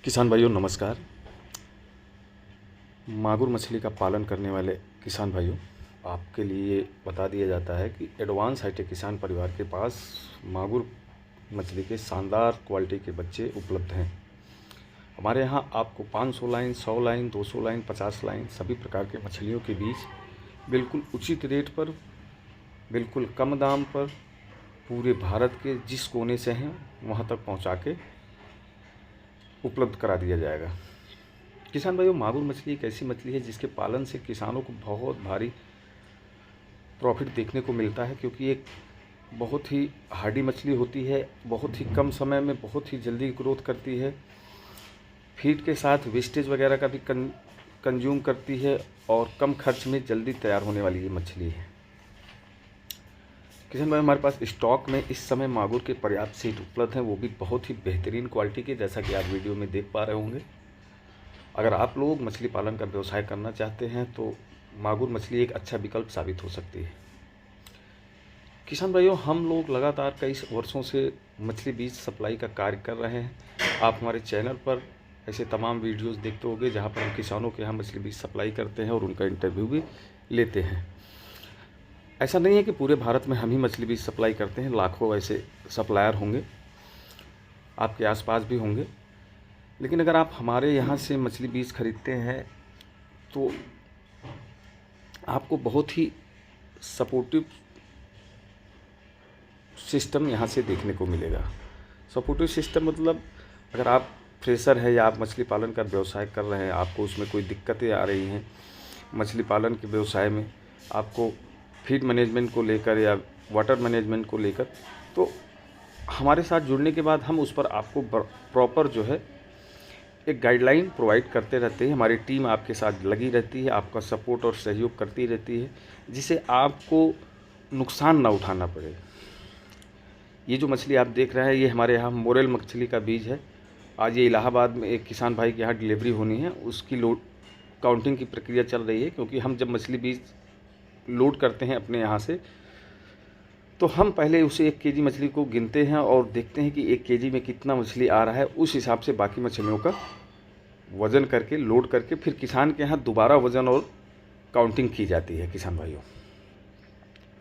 किसान भाइयों नमस्कार। मागुर मछली का पालन करने वाले किसान भाइयों, आपके लिए बता दिया जाता है कि एडवांस हाईटेक किसान परिवार के पास मागुर मछली के शानदार क्वालिटी के बच्चे उपलब्ध हैं। हमारे यहाँ आपको 500 लाइन, 100 लाइन, 200 लाइन, 50 लाइन सभी प्रकार के मछलियों के बीज बिल्कुल उचित रेट पर, बिल्कुल कम दाम पर पूरे भारत के जिस कोने से हैं वहाँ तक पहुँचा के उपलब्ध करा दिया जाएगा। किसान भाइयों, मागुर मछली एक ऐसी मछली है जिसके पालन से किसानों को बहुत भारी प्रॉफिट देखने को मिलता है, क्योंकि एक बहुत ही हार्डी मछली होती है, बहुत ही कम समय में बहुत ही जल्दी ग्रोथ करती है, फीड के साथ वेस्टेज वगैरह का भी कंज्यूम करती है और कम खर्च में जल्दी तैयार होने वाली ये मछली है। किसान भाई, हमारे पास स्टॉक में इस समय मागुर के पर्याप्त सीट उपलब्ध हैं, वो भी बहुत ही बेहतरीन क्वालिटी के, जैसा कि आप वीडियो में देख पा रहे होंगे। अगर आप लोग मछली पालन का व्यवसाय करना चाहते हैं तो मागुर मछली एक अच्छा विकल्प साबित हो सकती है। किसान भाइयों, हम लोग लगातार कई वर्षों से मछली बीज सप्लाई का कार्य कर रहे हैं। आप हमारे चैनल पर ऐसे तमाम वीडियोस देखते होंगे जहां पर हम किसानों के यहाँ मछली बीज सप्लाई करते हैं और उनका इंटरव्यू भी लेते हैं। ऐसा नहीं है कि पूरे भारत में हम ही मछली बीज सप्लाई करते हैं, लाखों ऐसे सप्लायर होंगे, आपके आसपास भी होंगे। लेकिन अगर आप हमारे यहाँ से मछली बीज खरीदते हैं तो आपको बहुत ही सपोर्टिव सिस्टम यहाँ से देखने को मिलेगा। सपोर्टिव सिस्टम मतलब अगर आप फ्रेशर है या आप मछली पालन का व्यवसाय कर रहे हैं, आपको उसमें कोई दिक्कतें आ रही हैं मछली पालन के व्यवसाय में, आपको फीड मैनेजमेंट को लेकर या वाटर मैनेजमेंट को लेकर, तो हमारे साथ जुड़ने के बाद हम उस पर आपको प्रॉपर जो है एक गाइडलाइन प्रोवाइड करते रहते हैं। हमारी टीम आपके साथ लगी रहती है, आपका सपोर्ट और सहयोग करती रहती है, जिससे आपको नुकसान ना उठाना पड़े। ये जो मछली आप देख रहे हैं ये हमारे यहाँ मोरेल मछली का बीज है। आज ये इलाहाबाद में एक किसान भाई के यहाँ डिलीवरी होनी है, उसकी लोड काउंटिंग की प्रक्रिया चल रही है, क्योंकि हम जब मछली बीज लोड करते हैं अपने यहाँ से तो हम पहले उसे 1 केजी मछली को गिनते हैं और देखते हैं कि 1 केजी में कितना मछली आ रहा है। उस हिसाब से बाकी मछलियों का वज़न करके लोड करके फिर किसान के यहाँ दोबारा वज़न और काउंटिंग की जाती है। किसान भाइयों,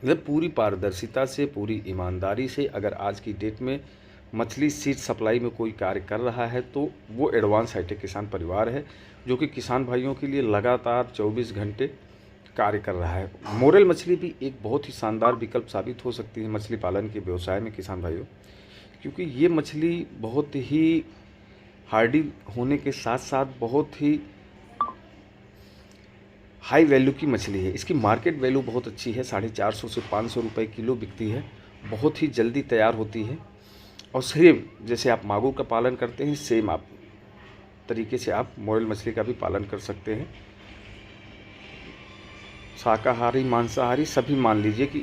मतलब पूरी पारदर्शिता से, पूरी ईमानदारी से अगर आज की डेट में मछली सीड सप्लाई में कोई कार्य कर रहा है तो वो एडवांस हाईटेक किसान परिवार है, जो कि किसान भाइयों के लिए लगातार 24 घंटे कार्य कर रहा है। मोरेल मछली भी एक बहुत ही शानदार विकल्प साबित हो सकती है मछली पालन के व्यवसाय में किसान भाइयों, क्योंकि ये मछली बहुत ही हार्डी होने के साथ साथ बहुत ही हाई वैल्यू की मछली है। इसकी मार्केट वैल्यू बहुत अच्छी है, 450 से 500 रुपये किलो बिकती है, बहुत ही जल्दी तैयार होती है। और सेम जैसे आप मागुर का पालन करते हैं, सेम आप तरीके से आप मोरेल मछली का भी पालन कर सकते हैं। शाकाहारी, मांसाहारी सभी मान लीजिए कि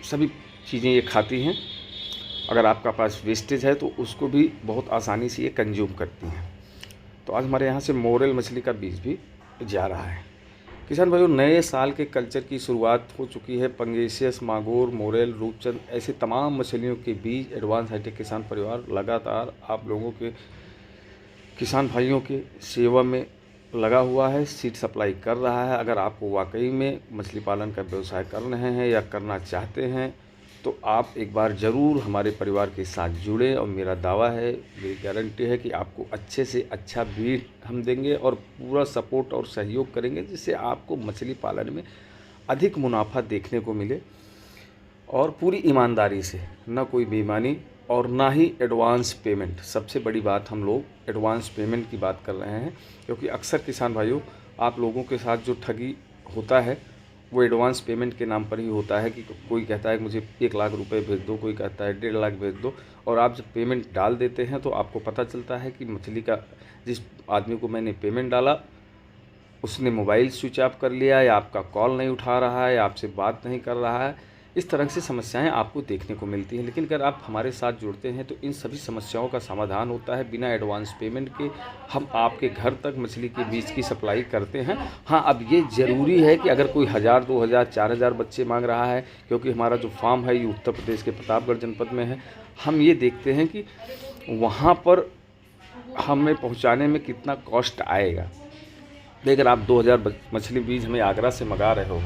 सभी चीज़ें ये खाती हैं। अगर आपका पास वेस्टेज है तो उसको भी बहुत आसानी से ये कंज्यूम करती हैं। तो आज हमारे यहाँ से मोरेल मछली का बीज भी जा रहा है। किसान भाइयों, नए साल के कल्चर की शुरुआत हो चुकी है। पंगेसियस, मागुर, मोरेल, रूपचंद ऐसे तमाम मछलियों के बीज एडवांस हाईटेक किसान परिवार लगातार आप लोगों के किसान भाइयों के सेवा में लगा हुआ है, सीड सप्लाई कर रहा है। अगर आपको वाकई में मछली पालन का व्यवसाय कर रहे हैं या करना चाहते हैं तो आप एक बार ज़रूर हमारे परिवार के साथ जुड़ें, और मेरा दावा है, मेरी गारंटी है कि आपको अच्छे से अच्छा बीज हम देंगे और पूरा सपोर्ट और सहयोग करेंगे, जिससे आपको मछली पालन में अधिक मुनाफा देखने को मिले और पूरी ईमानदारी से, ना कोई बेईमानी और ना ही एडवांस पेमेंट। सबसे बड़ी बात, हम लोग एडवांस पेमेंट की बात कर रहे हैं, क्योंकि अक्सर किसान भाइयों आप लोगों के साथ जो ठगी होता है वो एडवांस पेमेंट के नाम पर ही होता है कि कोई कहता है कि मुझे 1 लाख रुपए भेज दो, कोई कहता है 1.5 लाख भेज दो, और आप जब पेमेंट डाल देते हैं तो आपको पता चलता है कि मछली का जिस आदमी को मैंने पेमेंट डाला उसने मोबाइल स्विच ऑफ कर लिया, या आपका कॉल नहीं उठा रहा है, या आपसे बात नहीं कर रहा है। इस तरह से समस्याएं आपको देखने को मिलती हैं। लेकिन अगर आप हमारे साथ जुड़ते हैं तो इन सभी समस्याओं का समाधान होता है बिना एडवांस पेमेंट के। हम आपके घर तक मछली के बीज की सप्लाई करते हैं। हाँ, अब ये ज़रूरी है कि अगर कोई 1000, 2000, 4000 बच्चे मांग रहा है, क्योंकि हमारा जो फार्म है ये उत्तर प्रदेश के प्रतापगढ़ जनपद में है, हम ये देखते हैं कि वहाँ पर हमें पहुंचाने में कितना कॉस्ट आएगा। अगर आप 2000 मछली बीज हमें आगरा से मंगा रहे हो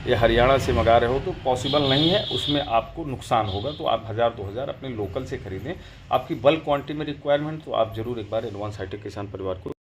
या हरियाणा से मंगा रहे हो तो पॉसिबल नहीं है, उसमें आपको नुकसान होगा। तो आप 1000-2000 अपने लोकल से ख़रीदें। आपकी बल्क क्वांटिटी में रिक्वायरमेंट तो आप ज़रूर एक बार एडवांस हाईटेक किसान परिवार को